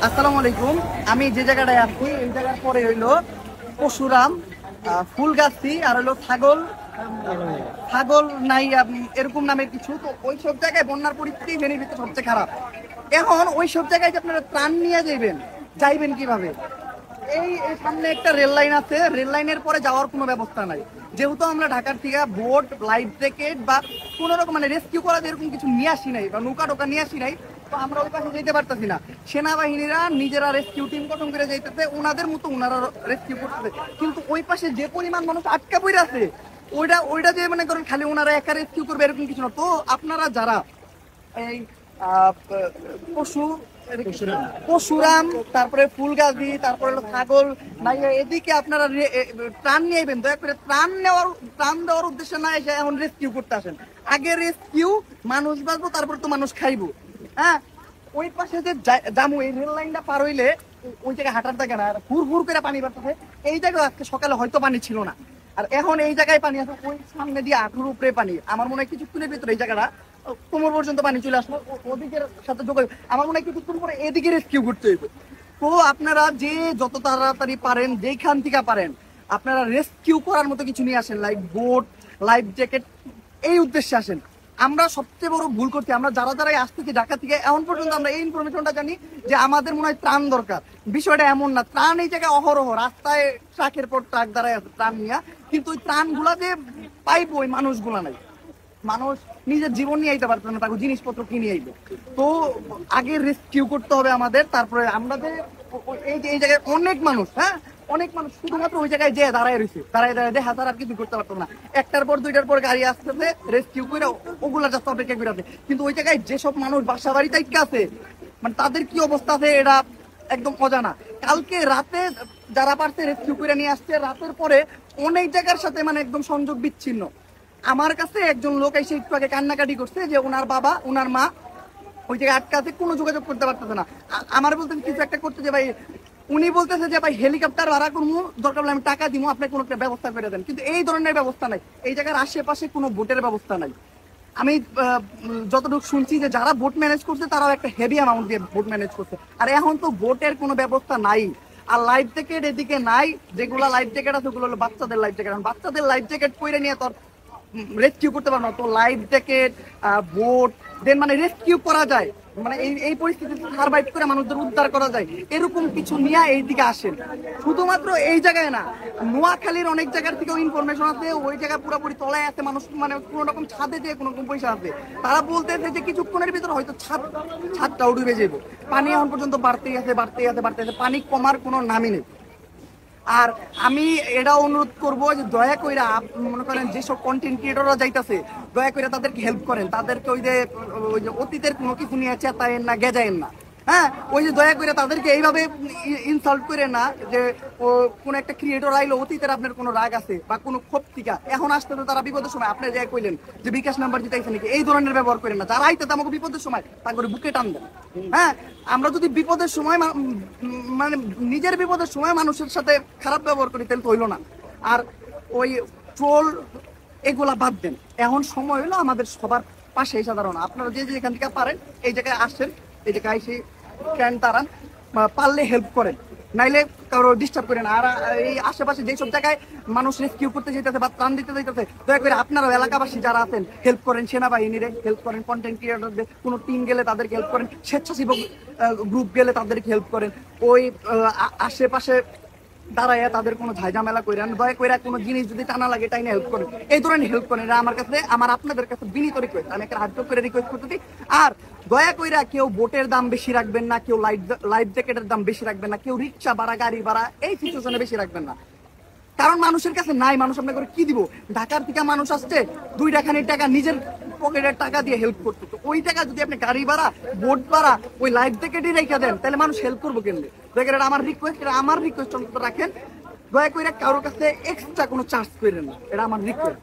আসসালামু আলাইকুম। আমি যে জায়গাটায় আছি এই জায়গার পরে হইলো পশুরাম, ফুলগাছি আর হইলো ছাগল ছাগল নাই এরকম নামের কিছু। তো ওই সব জায়গায় বন্যার পরিস্থিতি ফেনীর ভিতরে সবচেয়ে খারাপ। এখন ওই সব জায়গায় যে আপনারা ত্রাণ নিয়ে যাইবেন কিভাবে? এই এই সামনে একটা রেল লাইন আছে, রেল লাইনের পরে যাওয়ার কোনো ব্যবস্থা নাই। যেহেতু আমরা ঢাকার থেকে বোট, লাইফ জ্যাকেট বা কোনো রকম মানে রেস্কিউ করা এরকম কিছু নিয়ে আসি নাই বা নৌকা টোকা নিয়ে আসি নাই, তো আমরা ওই পাশে যেতে পারতেছি না। সেনাবাহিনীরা নিজেরা রেস্কিউ টিম গঠন করে যাইতেছে, ওনাদের মতো ওনারা রেস্কিউ করতেছে, কিন্তু ওই পাশে যে পরিমাণ মানুষ আটকা পড়ে আছে ওইটা ওইটা যে মনে করেন খালি ওনারা একা রেস্কিউ করবে এরকম কিছু না। তো আপনারা যারা এই পশুরাম, তারপরে ফুলগাছি, তারপরে ছাগল নাই, এদিকে আপনারা ত্রাণ নিয়েবেন, দয়া করে ত্রাণ দেওয়ার উদ্দেশ্যে না এসে এখন রেস্কিউ করতে আসেন। আগে রেস্কিউ, মানুষ বাঁচবো, তারপর তো মানুষ খাইবো। হ্যাঁ, ওই পাশে যে জামু, এই রেল লাইনটা পার হইলে ওই জায়গায় হাঁটার থাকে না, হুর হুর করে পানি বাড়তেছে। এই জায়গায় আজকে সকালে হয়তো পানি ছিল না, আর এখন এই জায়গায় পানি আছে, ওই সামনে দিয়ে আঠুর উপরে পানি। আমার মনে হয় কিছুক্ষণের ভিতরে এই জায়গাটা কোমর পর্যন্ত পানি চলে আসলো, ওদিকের সাথে যোগাযোগ। আমার মনে হয় কিছুক্ষণ পরে এদিকে রেস্কিউ করতে হইবে। তো আপনারা যে যত তাড়াতাড়ি পারেন, যেখান থেকে পারেন, আপনারা রেস্কিউ করার মতো কিছু নিয়ে আসেন, লাইক বোট, লাইফ জ্যাকেট, এই উদ্দেশ্যে আসেন। আমরা সবচেয়ে বড় ভুল করছি, আমরা যারা যারাই আসতেছি ঢাকা থেকে, এখন পর্যন্ত আমরা এই ইনফরমেশনটা জানি যে আমাদের মনে হয় ত্রাণ দরকার। বিষয়টা এমন না, ত্রাণ এই জায়গায় অহরহ রাস্তায় ট্রাকের পর ট্রাক দাঁড়ায় আছে ত্রাণ নিয়ে, কিন্তু ওই ত্রাণগুলা যে পাইবো ওই মানুষগুলা নাই। মানুষ নিজের জীবন নিয়ে আইতে পারতো না, তাকে জিনিসপত্র কিনে আইবে। তো আগে রেস্কিউ করতে হবে আমাদের, তারপরে আমরা যে এই জায়গায় অনেক মানুষ, হ্যাঁ অনেক মানুষ শুধুমাত্র ওই জায়গায় যে দাঁড়ায় রয়েছে, দাঁড়ায় দেখা তার আর কিছু করতে পারতো না। একটার পর দুইটার পর গাড়ি আসতেছে, রেস্কিউ করে ওগুলা জাস্ট অপেক্ষা করে আছে। কিন্তু ওই জায়গায় যেসব মানুষ বাসা বাড়িতে আছে, মানে তাদের কি অবস্থা আছে এটা একদম অজানা। কালকে রাতে যারা পারছে রেস্কিউ করে নিয়ে আসছে, রাতের পরে অনেক জায়গার সাথে মানে একদম সংযোগ বিচ্ছিন্ন। আমার কাছে একজন লোক এসে একটু আগে কান্নাকাটি করছে যে ওনার বাবা, ওনার মা ওই জায়গায় আটকাতে, কোনো যোগাযোগ করতে পারতেছে না। আমার বলতে কিছু একটা করতে যে ভাই, উনি বলতেছে যে ভাই হেলিকপ্টার ভাড়া করবো, দরকার হলে আমি টাকা দিব, আপনি কোনো একটা ব্যবস্থা করে দেন। কিন্তু এই ধরনের ব্যবস্থা নাই, এই জায়গার আশেপাশে কোনো বোটের ব্যবস্থা নাই। আমি যতটুকু শুনছি যে যারা বোট ম্যানেজ করছে তারাও একটা হেভি অ্যামাউন্ট দিয়ে বোট ম্যানেজ করছে, আর এখন তো বোটের কোনো ব্যবস্থা নাই। আর লাইফ জ্যাকেট এদিকে নাই, যেগুলো লাইফ জ্যাকেট আছে ওগুলো হলো বাচ্চাদের লাইফ জ্যাকেট। বাচ্চাদের লাইফ জ্যাকেট পরে নিয়ে তোর রেস্কিউ করতে পারো না। তো লাইফ জ্যাকেট, বোট দেন মানে রেস্কিউ করা যায়, মানে এই পরিস্থিতিতে সার্ভাইভ করে মানুষদের উদ্ধার করা যায়, এরকম কিছু নিয়ে এইদিকে আসেন। শুধুমাত্র এই জায়গায় না, নোয়াখালীর অনেক জায়গার থেকেও ইনফরমেশন আছে, ওই জায়গায় পুরোপুরি তলায় আছে মানুষ, মানে কোনো রকম ছাদে দিয়ে কোনো রকম পয়সা আছে। তারা বলতেছে যে কিছুক্ষণের ভিতরে হয়তো ছাদটাও ডুবে যাবো। পানি এখন পর্যন্ত বাড়তেই আছে, পানি কমার কোনো নামই নেই। আর আমি এটা অনুরোধ করবো যে দয়া করে মনে করেন যেসব কন্টেন্ট ক্রিয়েটররা যাইতেছে, দয়া করে তাদেরকে হেল্প করেন। তাদেরকে ওই যে অতীতের কোনো কিছু নিয়ে চেতায়েন না, গেজায়েন না। হ্যাঁ, ওই যে দয়া করে তাদেরকে এইভাবে ইনসাল্ট করে না যে কোন একটা ক্রিয়েটর আইলো, অতীতের আপনার কোনো রাগ আছে বা কোনো ক্ষোভ টিকা এখন আসতে তো তারা বিপদের সময় আপনি যাই কইলেন যে বিকাশ নাম্বার দিতে নাকি, এই ধরনের ব্যবহার করেন না। যারা আইতে আমাকে বিপদের সময় তা করে বুকে টান দেন। হ্যাঁ, আমরা যদি বিপদের সময় মানে নিজের বিপদের সময় মানুষের সাথে খারাপ ব্যবহার করি তাহলে তো হইলো না। আর ওই ট্রোল এগুলা বাদ দেন, এখন সময় হলো আমাদের সবার পাশে এসে দাঁড়ানো। আপনারা যে যেখান থেকে পারেন এই জায়গায় আসেন, এই জায়গায় এসে ট্রেন তাড়ান, পারলে হেল্প করেন, নাইলে কারো ডিস্টার্ব করেন। আর এই আশেপাশে যেসব জায়গায় মানুষ রেস্কিউ করতে যেতেছে বা ত্রাণ দিতে যেতেছে, দয়া করে আপনারাও এলাকাবাসী যারা আছেন হেল্প করেন, সেনাবাহিনীরে হেল্প করেন, কন্টেন্ট ক্রিয়েটরদের কোনো টিম গেলে তাদেরকে হেল্প করেন, স্বেচ্ছাসেবক গ্রুপ গেলে তাদেরকে হেল্প করেন। ওই আশেপাশে দাঁড়াইয়া তাদের কোনো ঝামেলা করেন, দয়া করে কোনো জিনিস যদি টানা লাগে তাই না হেল্প করেন, এই ধরনের হেল্প করেন। আমার কাছে, আমার আপনাদের কাছে বিনীত রিকোয়েস্ট, আমি একটা হাত করে রিকোয়েস্ট করতেছি। আর দয়া করে কেউ বোটের দাম বেশি রাখবেন না, কেউ লাইফ জ্যাকেটের দাম বেশি রাখবেন না, কেউ রিক্সা ভাড়া, গাড়ি ভাড়া এই সিচুয়েশনে বেশি রাখবেন না। কারণ মানুষের কাছে নাই, মানুষ আপনাকে করে কি দিব? ঢাকার থেকে মানুষ আসছে 2 টাকা নিজের পকেটের টাকা দিয়ে হেল্প করতে, তো ওই টাকা যদি আপনি গাড়ি ভাড়া, বোট ভাড়া, ওই লাইফ জ্যাকেটই রেখে দেন, তাহলে মানুষ হেল্প করবো কেমনে? দয়া এটা আমার রিকোয়েস্ট অন্তত রাখেন। দয়া করে কারোর কাছে এক্সট্রা কোনো চার্জ করেন না, এটা আমার রিকোয়েস্ট।